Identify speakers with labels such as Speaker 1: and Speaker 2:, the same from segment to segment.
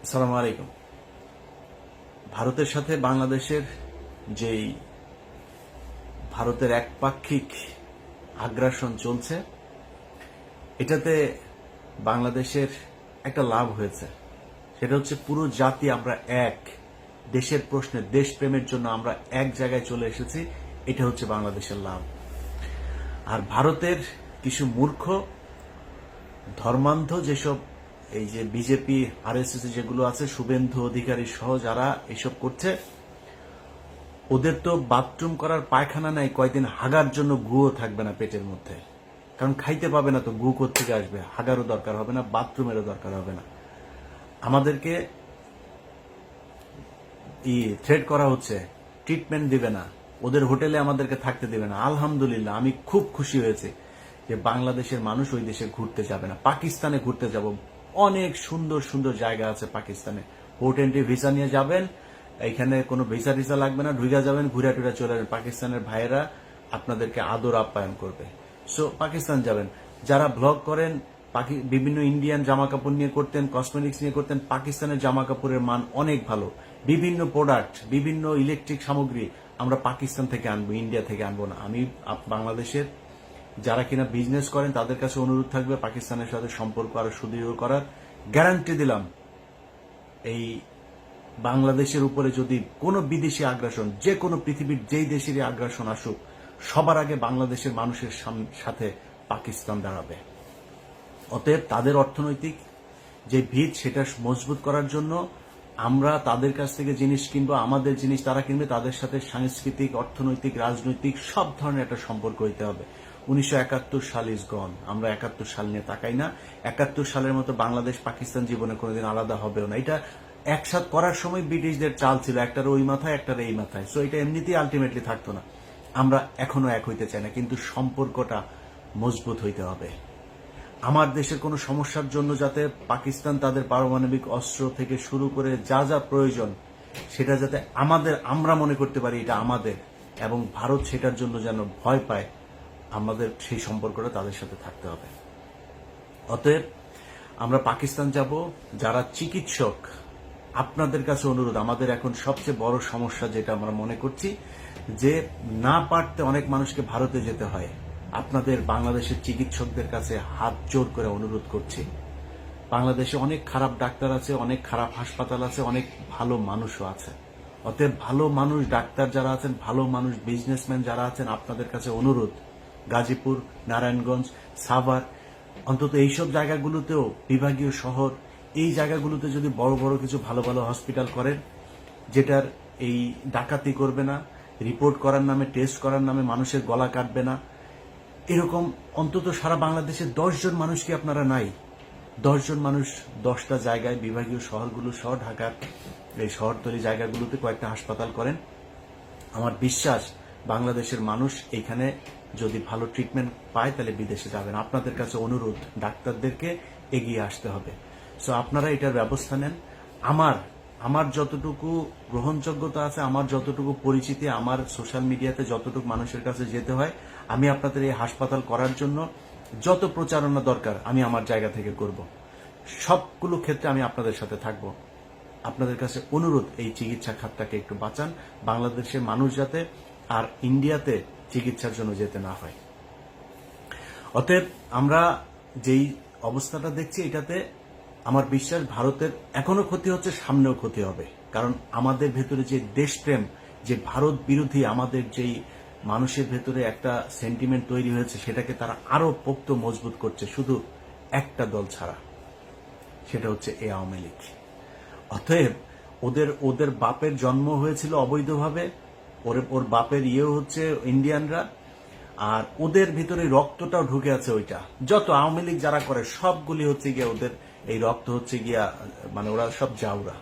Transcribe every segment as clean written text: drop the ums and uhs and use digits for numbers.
Speaker 1: আসসালামু আলাইকুম। ভারতের সাথে বাংলাদেশের যেই ভারতের একপাক্ষিক আগ্রাসন চলছে, এটাতে বাংলাদেশের একটা লাভ হয়েছে। সেটা হচ্ছে পুরো জাতি আমরা এক, দেশের প্রশ্নে দেশপ্রেমের জন্য আমরা এক জায়গায় চলে এসেছি। এটা হচ্ছে বাংলাদেশের লাভ। আর ভারতের কিছু মূর্খ ধর্মান্ধ যেসব এই যে বিজেপি আরএসএস যেগুলো আছে, শুভেন্দু অধিকারী সহ যারা এসব করছে, ওদের তো বাথরুম করার পায়খানা নাই, কয়দিন হাগার জন্য গুও থাকবে না পেটের মধ্যে। কারণ খাইতে পাবে না তো গু কোত্থেকে আসবে, হাগারও দরকার হবে না, বাথরুমেরও দরকার হবে না। আমাদেরকে থ্রেট করা হচ্ছে, ট্রিটমেন্ট দিবে না, ওদের হোটেলে আমাদেরকে থাকতে দিবে না। আলহামদুলিল্লাহ, আমি খুব খুশি হয়েছি যে বাংলাদেশের মানুষ ওই দেশে ঘুরতে যাবে না। পাকিস্তানে ঘুরতে যাব, অনেক সুন্দর সুন্দর জায়গা আছে পাকিস্তানে। পোর্ট এন্ট্রি ভিসা নিয়ে যাবেন, এখানে কোনো ভিসা টিসা লাগবে না, ঢুকে যাবেন, ঘুরে টুরে চলে যাবেন। পাকিস্তানের ভাইয়েরা আপনাদেরকে আদর আপ্যায়ন করবে। সো পাকিস্তান যাবেন। যারা ব্লগ করেন, বিভিন্ন ইন্ডিয়ান জামা কাপড় নিয়ে করতেন, কসমেটিক্স নিয়ে করতেন, পাকিস্তানের জামা কাপড়ের মান অনেক ভালো। বিভিন্ন প্রোডাক্ট, বিভিন্ন ইলেকট্রিক সামগ্রী আমরা পাকিস্তান থেকে আনবো, ইন্ডিয়া থেকে আনবো না। আমি বাংলাদেশের যারা কিনা বিজনেস করেন তাদের কাছে অনুরোধ থাকবে পাকিস্তানের সাথে সম্পর্ক আরো সুদৃঢ় করার। গ্যারান্টি দিলাম, এই বাংলাদেশের উপরে যদি কোনো বিদেশি আগ্রাসন, যে কোনো পৃথিবীর যেই দেশেরই আগ্রাসন আসুক, সবার আগে বাংলাদেশের মানুষের সাথে পাকিস্তান দাঁড়াবে। অতএব তাদের অর্থনৈতিক যে ভিত, সেটা মজবুত করার জন্য আমরা তাদের কাছ থেকে জিনিস কিনবো, আমাদের জিনিস তারা কিনবে। তাদের সাথে সাংস্কৃতিক, অর্থনৈতিক, রাজনৈতিক সব ধরনের একটা সম্পর্ক হইতে হবে। 1971 সাল ইজ গন। আমরা 71 সাল নিয়ে তাকাই না। 71 সালের মতো বাংলাদেশ পাকিস্তান জীবনে কোনোদিন আলাদা হবেও না। এটা একসাথ করার সময় ব্রিটিশদের চাল ছিল, একটার ওই মাথায় একটার এই মাথায়। সো এটা এমনিতেই আলটিমেটলি থাকতো না। আমরা এখনো এক হইতে চাই না, কিন্তু সম্পর্কটা মজবুত হইতে হবে। আমার দেশের কোনো সমস্যার জন্য যাতে পাকিস্তান তাদের পারমাণবিক অস্ত্র থেকে শুরু করে যা যা প্রয়োজন, সেটা যাতে আমরা মনে করতে পারি এটা আমাদের, এবং ভারত সেটার জন্য যেন ভয় পায়, আমাদের সেই সম্পর্কটা তাদের সাথে থাকতে হবে। অতএব আমরা পাকিস্তান যাব। যারা চিকিৎসক, আপনাদের কাছে অনুরোধ, আমাদের এখন সবচেয়ে বড় সমস্যা যেটা আমরা মনে করছি, যে না পারতে অনেক মানুষকে ভারতে যেতে হয়। আপনাদের বাংলাদেশের চিকিৎসকদের কাছে হাত জোর করে অনুরোধ করছি, বাংলাদেশে অনেক খারাপ ডাক্তার আছে, অনেক খারাপ হাসপাতাল আছে, অনেক ভালো মানুষও আছে। অতএব ভালো মানুষ, ডাক্তার যারা আছেন, ভালো মানুষ, বিজনেসম্যান যারা আছেন, আপনাদের কাছে অনুরোধ, গাজীপুর, নারায়ণগঞ্জ, সাভার, অন্তত এইসব জায়গাগুলোতেও, বিভাগীয় শহর, এই জায়গাগুলোতে যদি বড় বড় কিছু ভালো ভালো হসপিটাল করেন, যেটার এই ডাকাতি করবে না, রিপোর্ট করার নামে, টেস্ট করার নামে মানুষের গলা কাটবে না, এরকম অন্তত সারা বাংলাদেশে 10 জন মানুষ কি আপনারা নাই? 10 জন মানুষ 10টা জায়গায়, বিভাগীয় শহরগুলো সহ ঢাকার এই শহরতলি জায়গাগুলোতে কয়েকটা হাসপাতাল করেন। আমার বিশ্বাস বাংলাদেশের মানুষ এখানে যদি ভালো ট্রিটমেন্ট পায় তাহলে বিদেশে যাবেন। আপনাদের কাছে অনুরোধ, ডাক্তারদেরকে এগিয়ে আসতে হবে। সো আপনারা এটার ব্যবস্থা নেন। আমার যতটুকু গ্রহণযোগ্যতা আছে, আমার যতটুকু পরিচিতি, আমার সোশ্যাল মিডিয়াতে যতটুকু মানুষের কাছে যেতে হয়, আমি আপনাদের এই হাসপাতাল করার জন্য যত প্রচারণা দরকার আমি আমার জায়গা থেকে করব। সবগুলো ক্ষেত্রে আমি আপনাদের সাথে থাকব। আপনাদের কাছে অনুরোধ, এই চিকিৎসা খাতটাকে একটু বাঁচান, বাংলাদেশের মানুষ যাতে আর ইন্ডিয়াতে চিকিৎসার জন্য যেতে না হয়। অতএব আমরা যেই অবস্থাটা দেখছি, এটাতে আমার বিশ্বাস ভারতের এখনো ক্ষতি হচ্ছে, সামনেও ক্ষতি হবে। কারণ আমাদের ভেতরে যে দেশপ্রেম, যে ভারত বিরোধী আমাদের যেই মানুষের ভেতরে একটা সেন্টিমেন্ট তৈরি হয়েছে, সেটাকে তারা আরো পোক্ত মজবুত করছে, শুধু একটা দল ছাড়া, সেটা হচ্ছে এই আওয়ামী লীগ। অতএব ওদের বাপের জন্ম হয়েছিল অবৈধভাবে, ওর বাপের ইয়েও হচ্ছে ইন্ডিয়ানরা, আর ওদের ভিতরে রক্তটাও ঢুকে আছে। ওইটা যত আওয়ামী লীগ যারা করে সবগুলি হচ্ছে গিয়া ওদের এই রক্ত হচ্ছে গিয়া, মানে ওরা সব জাউরা।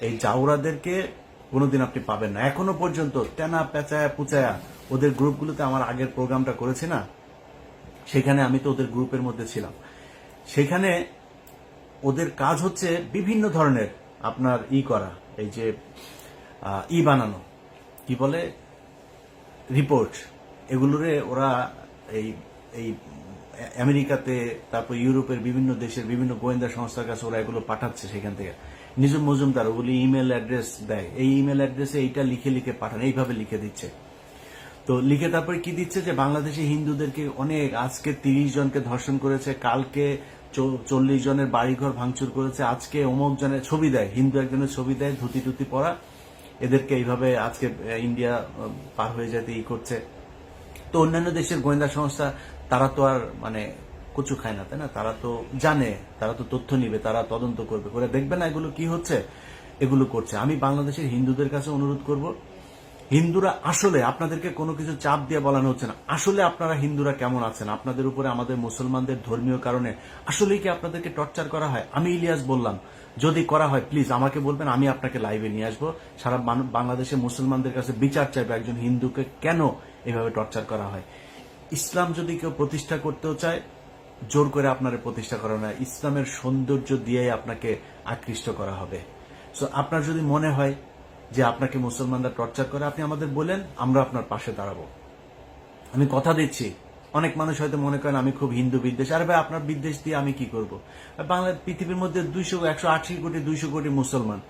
Speaker 1: এই জাউরাদেরকে কোনোদিন আপনি পাবেন না। এখনো পর্যন্ত টেনা পেঁচায়া পুচায়া ওদের গ্রুপগুলোতে, আমার আগের প্রোগ্রামটা করেছি না, সেখানে আমি তো ওদের গ্রুপের মধ্যে ছিলাম। সেখানে ওদের কাজ হচ্ছে বিভিন্ন ধরনের আপনার করা, এই যে বানানো, কি বলে, রিপোর্ট, এগুলোরে ওরা এই এই আমেরিকাতে, তারপর ইউরোপের বিভিন্ন দেশের বিভিন্ন গোয়েন্দা সংস্থার কাছে ওরা এগুলো পাঠাচ্ছে। সেখান থেকে নিজম মজুমদার ওগুলি ইমেল অ্যাড্রেস দেয়, এই ইমেল অ্যাড্রেসে এইটা লিখে লিখে পাঠান, এইভাবে লিখে দিচ্ছে। তো লিখে তারপরে কি দিচ্ছে যে বাংলাদেশে হিন্দুদেরকে অনেক, আজকে 30 জনকে ধর্ষণ করেছে, কালকে 40 জনের বাড়িঘর ভাঙচুর করেছে, আজকে অমুক জনের ছবি দেয়, হিন্দু একজনের ছবি দেয় ধুতি টুতি পরা, এদেরকে এইভাবে আজকে ইন্ডিয়া পার হয়ে যেতে করছে। তো অন্যান্য দেশের গোয়েন্দা সংস্থা তারা তো আর মানে কচু খায় না, তাই না? তারা তো জানে, তারা তো তথ্য নিবে, তারা তদন্ত করবে, করে দেখবে না এগুলো কি হচ্ছে, এগুলো করছে। আমি বাংলাদেশের হিন্দুদের কাছে অনুরোধ করব, হিন্দুরা আসলে, আপনাদেরকে কোনো কিছু চাপ দিয়ে বলানো হচ্ছে না, আসলে আপনারা হিন্দুরা কেমন আছেন? আপনাদের উপরে আমাদের মুসলমানদের ধর্মীয় কারণে আসলেই কি আপনাদেরকে টর্চার করা হয়? আমি ইলিয়াস বললাম, যদি করা হয় প্লিজ আমাকে বলবেন, আমি আপনাকে লাইভে নিয়ে আসবো, সারা বাংলাদেশের মুসলমানদের কাছে বিচার চাইবে একজন হিন্দুকে কেন এভাবে টর্চার করা হয়। ইসলাম যদি কেউ প্রতিষ্ঠা করতেও চায়, জোর করে আপনার প্রতিষ্ঠা করা না, ইসলামের সৌন্দর্য দিয়েই আপনাকে আকৃষ্ট করা হবে। সো আপনার যদি মনে হয় যে আপনাকে মুসলমানরা টর্চার করে, আপনি আমাদের বলেন, আমরা আপনার পাশে দাঁড়াবো। আমি কথা দিচ্ছি, অনেক মানুষ হয়তো মনে করেন আমি খুব হিন্দু বিদ্বেষ, আরে ভাই আপনার বিদ্বেষ দিয়ে আমি কি করব? বাংলার পৃথিবীর মধ্যে 180 কোটি 200 কোটি মুসলমান,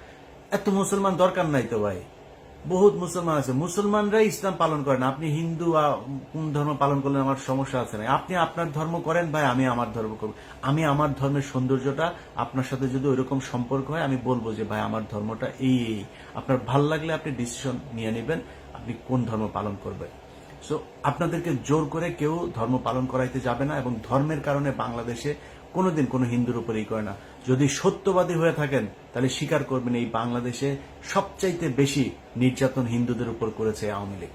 Speaker 1: এত মুসলমান দরকার নাই তো ভাই, বহুত মুসলমান আছে, মুসলমানরাই ইসলাম পালন করেন। আপনি হিন্দু কোন ধর্ম পালন করলেন আমার সমস্যা আছে না, আপনি আপনার ধর্ম করেন ভাই, আমি আমার ধর্ম করব। আমি আমার ধর্মের সৌন্দর্যটা, আপনার সাথে যদি ওইরকম সম্পর্ক হয় আমি বলবো যে ভাই আমার ধর্মটা এই, আপনার ভাল লাগলে আপনি ডিসিশন নিয়ে নেবেন আপনি কোন ধর্ম পালন করবেন। সো আপনাদেরকে জোর করে কেউ ধর্ম পালন করাইতে যাবে না, এবং ধর্মের কারণে বাংলাদেশে কোনোদিন কোনো হিন্দুর উপরেই করে না। যদি সত্যবাদী হয়ে থাকেন তাহলে স্বীকার করবেন এই বাংলাদেশে সবচাইতে বেশি নির্যাতন হিন্দুদের উপর করেছে আওয়ামী লীগ।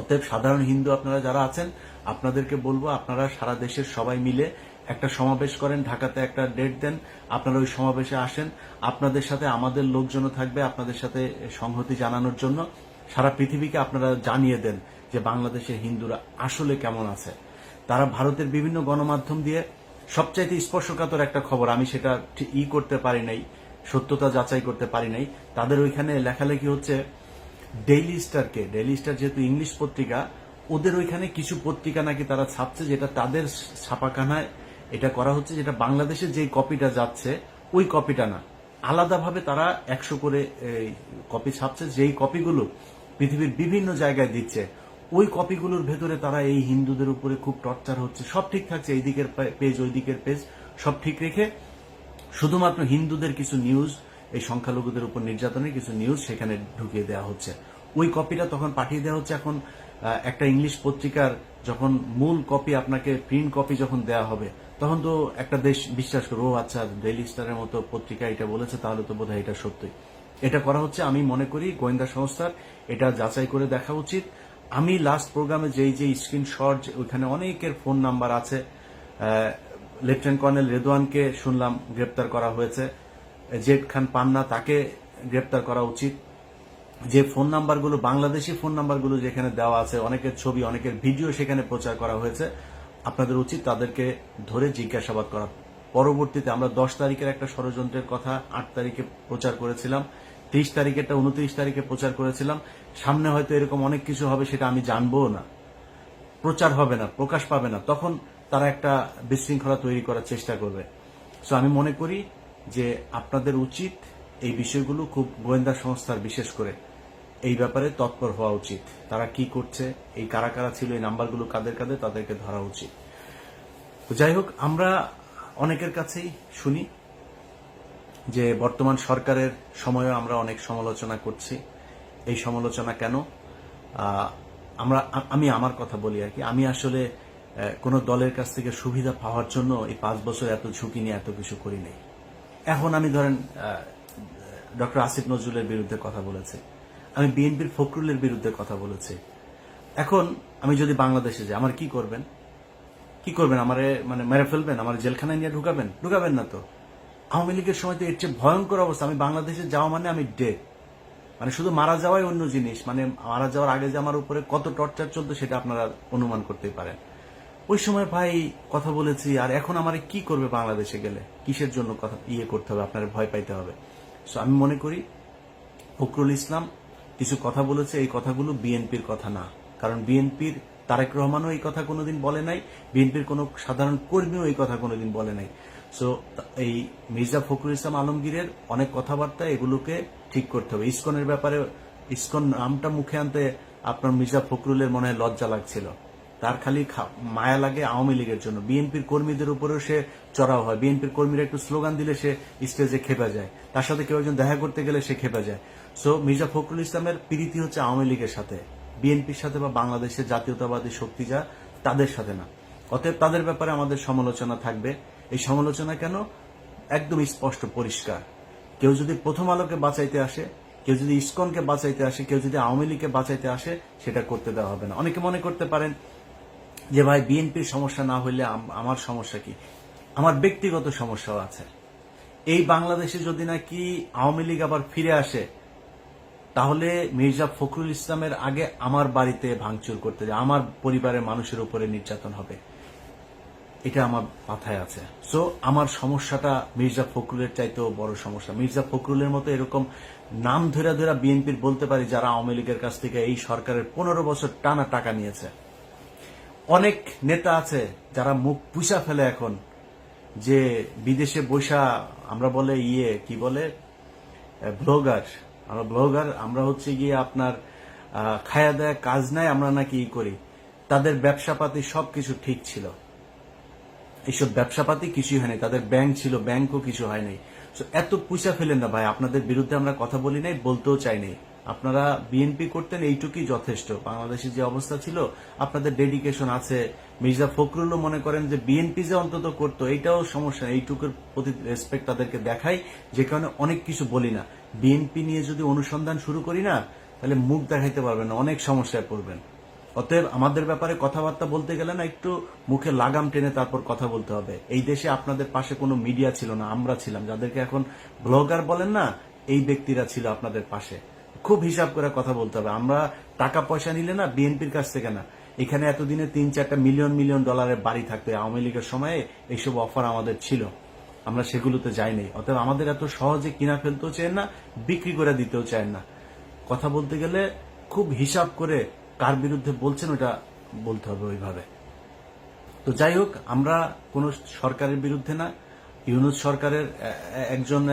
Speaker 1: অতএব সাধারণ হিন্দু আপনারা যারা আছেন, আপনাদেরকে বলবো আপনারা সারা দেশের সবাই মিলে একটা সমাবেশ করেন, ঢাকাতে একটা ডেট দেন, আপনারা ওই সমাবেশে আসেন, আপনাদের সাথে আমাদের লোকজনও থাকবে আপনাদের সাথে সংহতি জানানোর জন্য। সারা পৃথিবীকে আপনারা জানিয়ে দেন যে বাংলাদেশের হিন্দুরা আসলে কেমন আছে। তারা ভারতের বিভিন্ন গণমাধ্যম দিয়ে সবচাইতে স্পর্শকাতর একটা খবর, আমি সেটা করতে পারি নাই, সত্যতা যাচাই করতে পারি নাই, তাদের ওইখানে লেখালেখি হচ্ছে ডেইলি স্টার যেহেতু ইংলিশ পত্রিকা, ওদের ওইখানে কিছু পত্রিকা নাকি তারা ছাপছে, যেটা তাদের ছাপাখানায় এটা করা হচ্ছে, যেটা বাংলাদেশে যে কপিটা যাচ্ছে ওই কপিটা না, আলাদাভাবে তারা 100 করে কপি ছাপছে, যেই কপিগুলো পৃথিবীর বিভিন্ন জায়গায় দিচ্ছে। ওই কপিগুলোর ভেতরে তারা এই হিন্দুদের উপরে খুব টর্চার হচ্ছে, সব ঠিক থাকছে, এই দিকের পেজ ওই দিকের পেজ সব ঠিক রেখে শুধুমাত্র হিন্দুদের কিছু নিউজ, এই সংখ্যালঘুদের উপর নির্যাতনের কিছু নিউজ সেখানে ঢুকিয়ে দেওয়া হচ্ছে। ওই কপিটা তখন পাঠিয়ে দেওয়া হচ্ছে। এখন একটা ইংলিশ পত্রিকার যখন মূল কপি আপনাকে প্রিন্ট কপি যখন দেওয়া হবে, তখন তো একটা দেশ বিশ্বাস করবে, ও আচ্ছা ডেইলি স্টারের মতো পত্রিকা এটা বলেছে, তাহলে তো বোধহয় এটা সত্যই। এটা করা হচ্ছে, আমি মনে করি গোয়েন্দা সংস্থার এটা যাচাই করে দেখা উচিত। আমি লাস্ট প্রোগ্রামে যেই স্ক্রিনশট, ওইখানে অনেকের ফোন নাম্বার আছে। লেফটেন্যান্ট কর্নেল রেদওয়ানকে শুনলাম গ্রেপ্তার করা হয়েছে, জেড খান পান্না তাকে গ্রেপ্তার করা উচিত। যে ফোন নাম্বারগুলো, বাংলাদেশি ফোন নাম্বারগুলো যেখানে দেওয়া আছে, অনেকের ছবি অনেকের ভিডিও সেখানে প্রচার করা হয়েছে, আপনাদের উচিত তাদেরকে ধরে জিজ্ঞাসাবাদ করা। পরবর্তীতে আমরা 10 তারিখের একটা ষড়যন্ত্রের কথা 8 তারিখে প্রচার করেছিলাম, 30 তারিখেরটা 29 তারিখে প্রচার করেছিলাম। সামনে হয়তো এরকম অনেক কিছু হবে, সেটা আমি জানবও না, প্রচার হবে না, প্রকাশ পাবে না, তখন তারা একটা বিশৃঙ্খলা তৈরি করার চেষ্টা করবে। সো আমি মনে করি যে আপনাদের উচিত এই বিষয়গুলো, খুব গোয়েন্দা সংস্থার বিশেষ করে এই ব্যাপারে তৎপর হওয়া উচিত। তারা কি করছে, এই কারা কারা ছিল, এই নাম্বারগুলো কাদের কাদের, তাদেরকে ধরা উচিত। তো যাই হোক, আমরা অনেকের কাছেই শুনি যে বর্তমান সরকারের সময়ও আমরা অনেক সমালোচনা করছি। এই সমালোচনা কেন? আমি আমার কথা বলি আর কি, আমি আসলে কোনো দলের কাছ থেকে সুবিধা পাওয়ার জন্য এই 5 বছর এত ঝুঁকি নিয়ে এত কিছু করি নাই। এখন আমি ধরেন ডক্টর আসিফ নজরুলের বিরুদ্ধে কথা বলেছি, আমি বিএনপির ফখরুলের বিরুদ্ধে কথা বলেছি। এখন আমি যদি বাংলাদেশে যাই, আমার কি করবেন? আমারে মানে মেরে ফেলবেন, আমার জেলখানায় নিয়ে ঢুকাবেন না তো। আওয়ামী লীগের সময় তো এর চেয়ে ভয়ঙ্কর অবস্থা, আমি বাংলাদেশে যাওয়া মানে আমি ডেড, মানে শুধু মারা যাওয়াই অন্য জিনিস, মানে মারা যাওয়ার আগে যে আমার উপরে কত টর্চার চলতো সেটা আপনারা অনুমান করতেই পারেন। ওই সময় ভাই কথা বলেছি, আর এখন আমার কি করবে বাংলাদেশে গেলে, কিসের জন্য কথা করতে হবে, আপনার ভয় পাইতে হবে। সো আমি মনে করি ফখরুল ইসলাম কিছু কথা বলেছে, এই কথাগুলো বিএনপির কথা না, কারণ বিএনপির তারেক রহমানও এই কথা কোনোদিন বলে নাই, বিএনপির কোনো সাধারণ কর্মীও এই কথা কোনোদিন বলে নাই। সো এই মির্জা ফখরুল ইসলাম আলমগীরের অনেক কথাবার্তা, এগুলোকে ঠিক করতে হবে। ইসকনের ব্যাপারে, ইসকন নামটা মুখে আনতে আপনার মির্জা ফখরুলের মনে হয় লজ্জা লাগছিল, তার খালি মায়া লাগে আওয়ামী লীগের জন্য। বিএনপির কর্মীদের উপরেও সে চড়াও হয়, বিএনপির কর্মীরা একটু স্লোগান দিলে সে স্টেজে খেপে যায়, তার সাথে কেউ একজন দেখা করতে গেলে সে খেপে যায়। সো মির্জা ফখরুল ইসলামের প্রীতি হচ্ছে আওয়ামী লীগের সাথে, বিএনপির সাথে বা বাংলাদেশের জাতীয়তাবাদী শক্তি যা তাদের সাথে না। অতএব তাদের ব্যাপারে আমাদের সমালোচনা থাকবে। এই সমালোচনা কেন? একদম স্পষ্ট পরিষ্কার। কেউ যদি প্রথম আলোকে বাঁচাইতে আসে, কেউ যদি ইসকনকে বাঁচাইতে আসে, কেউ যদি আওয়ামী লীগকে বাঁচাইতে আসে, সেটা করতে দেওয়া হবে না। অনেকে মনে করতে পারেন যে ভাই বিএনপির সমস্যা না হইলে আমার সমস্যা কি? আমার ব্যক্তিগত সমস্যাও আছে। এই বাংলাদেশে যদি নাকি আওয়ামী লীগ আবার ফিরে আসে, তাহলে মির্জা ফখরুল ইসলামের আগে আমার বাড়িতে ভাঙচুর করতে যায়, আমার পরিবারের মানুষের উপরে নির্যাতন হবে, এটা আমার মাথায় আছে। সো আমার সমস্যাটা মির্জা ফখরুলের চাইতেও বড় সমস্যা। মির্জা ফখরুলের মতো এরকম নাম ধরে ধরে বিএনপির বলতে পারি যারা আওয়ামী লীগের কাছ থেকে এই সরকারের 15 বছর টানা টাকা নিয়েছে। অনেক নেতা আছে যারা মুখ পুষা ফেলে এখন, যে বিদেশে বৈশা আমরা বলে কি বলে ব্লগার, আমরা ব্লগার, আমরা হচ্ছে গিয়ে আপনার খায়া দেয়া কাজ নাই, আমরা নাকি করি। তাদের ব্যবসাপাতি সবকিছু ঠিক ছিল, এইসব ব্যবসাপাতি কিছুই হয়নি, তাদের ব্যাংক ছিল, ব্যাংকও কিছু হয় নাই। এত পুষা ফেলেন না ভাই, আপনাদের বিরুদ্ধে আমরা কথা বলি নাই, বলতেও চাই নাই। আপনারা বিএনপি করতেন, এইটুকুই যথেষ্ট। বাংলাদেশের যে অবস্থা ছিল, আপনাদের ডেডিকেশন আছে। মির্জা ফখরুলও মনে করেন যে বিএনপি যে অন্তত করতো, এইটাও সমস্যা, এইটুকুর প্রতি রেসপেক্ট তাদেরকে দেখাই, যে কারণে অনেক কিছু বলি না। বিএনপি নিয়ে যদি অনুসন্ধান শুরু করি না, তাহলে মুখ দেখাইতে পারবেন না, অনেক সমস্যায় পড়বেন। অতএব আমাদের ব্যাপারে কথাবার্তা বলতে গেলে না, একটু মুখে লাগাম টেনে তারপর কথা বলতে হবে। এই দেশে আপনাদের পাশে কোনো মিডিয়া ছিল না, আমরা ছিলাম। যাদেরকে এখন ব্লগার বলেন না, এই ব্যক্তিরা ছিল আপনাদের পাশে। খুব হিসাব করে কথা বলতে হবে। আমরা টাকা পয়সা নিলে না, বিএনপির কাছ থেকে না। এখানে এতদিনে 3-4টা মিলিয়ন মিলিয়ন ডলারের বাড়ি থাকতো। আওয়ামী লীগের সময়ে এইসব অফার আমাদের ছিল, আমরা সেগুলোতে যাইনি। অতএব আমাদের এত সহজে কিনা ফেলতেও চায় না, বিক্রি করে দিতেও চায় না। কথা বলতে গেলে খুব হিসাব করে কার বিরুদ্ধে বলছেন ওটা বলতে হবে ওইভাবে। তো যাই হোক, আমরা কোন সরকারের বিরুদ্ধে না। ইউনূস সরকারের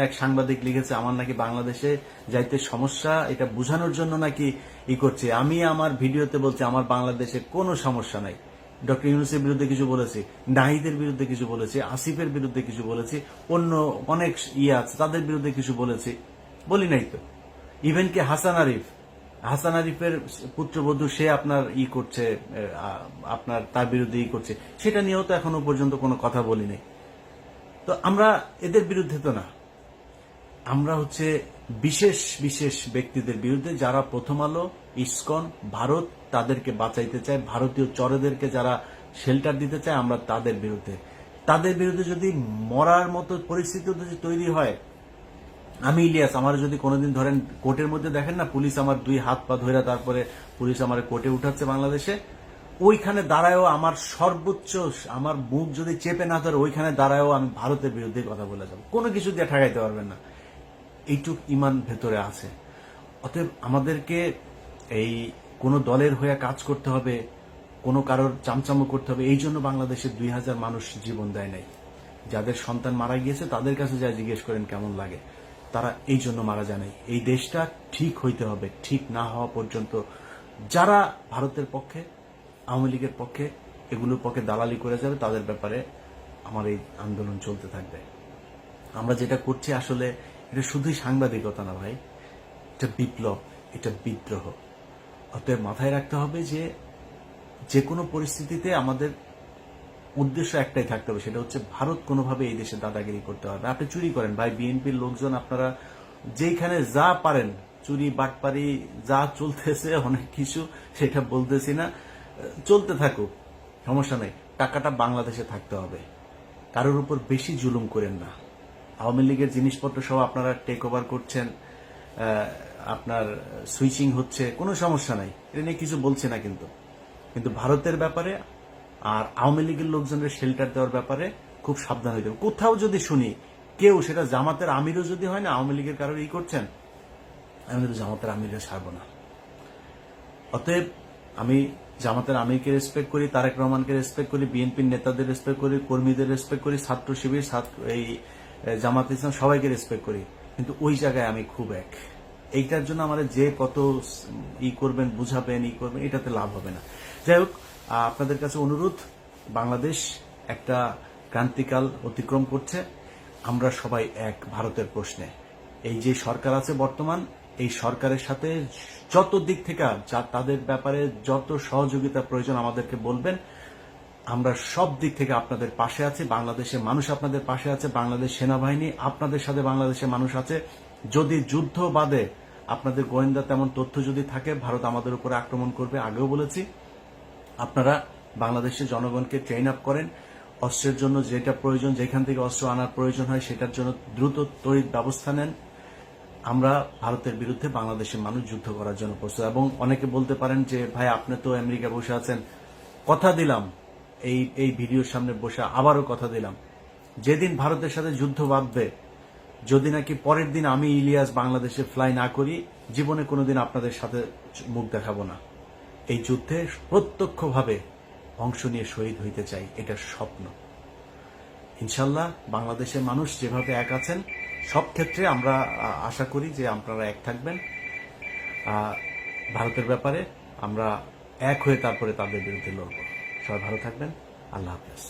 Speaker 1: এক সাংবাদিক লিখেছে আমার নাকি বাংলাদেশে যাইতে সমস্যা, এটা বোঝানোর জন্য নাকি করছে। আমি আমার ভিডিওতে বলছি আমার বাংলাদেশে কোনো সমস্যা নাই। ডক্টর ইউনূসের বিরুদ্ধে কিছু বলেছি, নাহিদের বিরুদ্ধে কিছু বলেছি, আসিফের বিরুদ্ধে কিছু বলেছি, অন্য অনেক আছে তাদের বিরুদ্ধে কিছু বলেছি, বলি নাই তো। ইভেন কি হাসান আরিফের পুত্রবধূ, সে আপনার করছে, আপনার তার বিরুদ্ধে করছে, সেটা নিয়েও তো এখনো পর্যন্ত কোনো কথা বলি নাই। তো আমরা এদের বিরুদ্ধে তো না, আমরা হচ্ছে বিশেষ বিশেষ ব্যক্তিদের বিরুদ্ধে, যারা প্রথম আলো, ইসকন, ভারত তাদেরকে বাঁচাইতে চায়, ভারতীয় চরেদেরকে যারা শেল্টার দিতে চায়, আমরা তাদের বিরুদ্ধে। তাদের বিরুদ্ধে যদি মরার মতো পরিস্থিতি তৈরি হয়, আমি ইলিয়াস, আমার যদি কোনোদিন ধরেন কোর্টের মধ্যে দেখেন না, পুলিশ আমার 2 হাত পা ধরে তারপরে পুলিশ আমার কোর্টে উঠাচ্ছে বাংলাদেশে, ওইখানে দাঁড়ায়ও আমার সর্বোচ্চ, আমার মুখ যদি চেপে না ধরে, ওইখানে দাঁড়ায়ও আমি ভারতের বিরুদ্ধে কথা বলে যাব, কোনো কিছু দিয়ে ঠেকাইতে পারবেন না। এইটুক ইমান ভেতরে আছে। অতএব আমাদেরকে এই কোনো দলের হয়ে কাজ করতে হবে, কোনো কারোর চামচামো করতে হবে, এই জন্য বাংলাদেশের 2000 মানুষ জীবন দেয় নাই। যাদের সন্তান মারা গিয়েছে তাদের কাছে যা জিজ্ঞেস করেন কেমন লাগে, তারা এই জন্য মারা যায় নাই। এই দেশটা ঠিক হইতে হবে, ঠিক না হওয়া পর্যন্ত যারা ভারতের পক্ষে, আওয়ামী লীগের পক্ষে, এগুলোর পক্ষে দালালি করে যাবে, তাদের ব্যাপারে আমার এই আন্দোলন চলতে থাকবে। আমরা যেটা করছি আসলে এটা শুধুই সাংবাদিকতা না ভাই, এটা বিপ্লব, এটা বিদ্রোহ। অতএব মাথায় রাখতে হবে যে কোনো পরিস্থিতিতে আমাদের উদ্দেশ্য একটাই থাকতে হবে, সেটা হচ্ছে ভারত কোনোভাবে এই দেশে দাদাগিরি করতে পারবে। আপনি চুরি করেন ভাই, বিএনপির লোকজন আপনারা যেখানে যা পারেন, চুরি বাটপারি যা চলতেছে অনেক কিছু, সেটা বলতেছি না, চলতে থাকুক, সমস্যা নেই। টাকাটা বাংলাদেশে থাকতে হবে, কারোর উপর বেশি জুলুম করেন না। আওয়ামী লীগের জিনিসপত্র সব আপনারা টেক ওভার করছেন, আপনার সুইচিং হচ্ছে, কোনো সমস্যা নাই, এটা নিয়ে কিছু বলছে না। কিন্তু ভারতের ব্যাপারে আর আওয়ামী লীগের লোকজনের শেল্টার দেওয়ার ব্যাপারে খুব সাবধান হইতে হবে। কোথাও যদি শুনি কেউ, সেটা জামাতের আমিরও যদি হয় না, আওয়ামী লীগের কারোর করছেন, আমি কিন্তু জামাতের আমিরও ছাড়ব না। অতএব আমি জামাতের আমিরকে রেসপেক্ট করি, তারেক রহমানকে রেসপেক্ট করি, বিএনপির নেতাদের রেসপেক্ট করি, কর্মীদের রেসপেক্ট করি, ছাত্র শিবির, এই জামাত ইসলাম সবাইকে রেসপেক্ট করি, কিন্তু ওই জায়গায় আমি খুব এক। এইটার জন্য আমাদের যে কত করবেন, বুঝাবেন, করবেন, এটাতে লাভ হবে না। যাই হোক, আপনাদের কাছে অনুরোধ, বাংলাদেশ একটা ক্রান্তিকাল অতিক্রম করছে, আমরা সবাই এক ভারতের প্রশ্নে। এই যে সরকার আছে বর্তমান, এই সরকারের সাথে যত দিক থেকে যা তাদের ব্যাপারে যত সহযোগিতা প্রয়োজন আমাদেরকে বলবেন, আমরা সব দিক থেকে আপনাদের পাশে আছি। বাংলাদেশের মানুষ আপনাদের পাশে আছে, বাংলাদেশ সেনাবাহিনী আপনাদের সাথে, বাংলাদেশের মানুষ আছে। যদি যুদ্ধ বাদে আপনাদের গোয়েন্দা তেমন তথ্য যদি থাকে ভারত আমাদের উপরে আক্রমণ করবে, আগেও বলেছি, আপনারা বাংলাদেশের জনগণকে ট্রেন আপ করেন, অস্ত্রের জন্য যেটা প্রয়োজন, যেখান থেকে অস্ত্র আনার প্রয়োজন হয় সেটার জন্য দ্রুত তড়িৎ ব্যবস্থা নেন। আমরা ভারতের বিরুদ্ধে বাংলাদেশের মানুষ যুদ্ধ করার জন্য প্রস্তুত। এবং অনেকে বলতে পারেন যে ভাই আপনি তো আমেরিকা বসে আছেন, কথা দিলাম এই ভিডিওর সামনে বসে আবারও কথা দিলাম, যেদিন ভারতের সাথে যুদ্ধ বাঁধবে, যদি নাকি পরের দিন আমি ইলিয়াস বাংলাদেশে ফ্লাই না করি, জীবনে কোনোদিন আপনাদের সাথে মুখ দেখাবো না। এই যুদ্ধে প্রত্যক্ষভাবে অংশ নিয়ে শহীদ হইতে চাই, এটা স্বপ্ন। ইনশাল্লাহ বাংলাদেশের মানুষ যেভাবে এক আছেন, সব ক্ষেত্রে আমরা আশা করি যে আপনারা এক থাকবেন। ভারতের ব্যাপারে আমরা এক হয়ে তারপরে তাদের বিরুদ্ধে লড়ব। সবাই ভালো থাকবেন। আল্লাহ হাফেজ।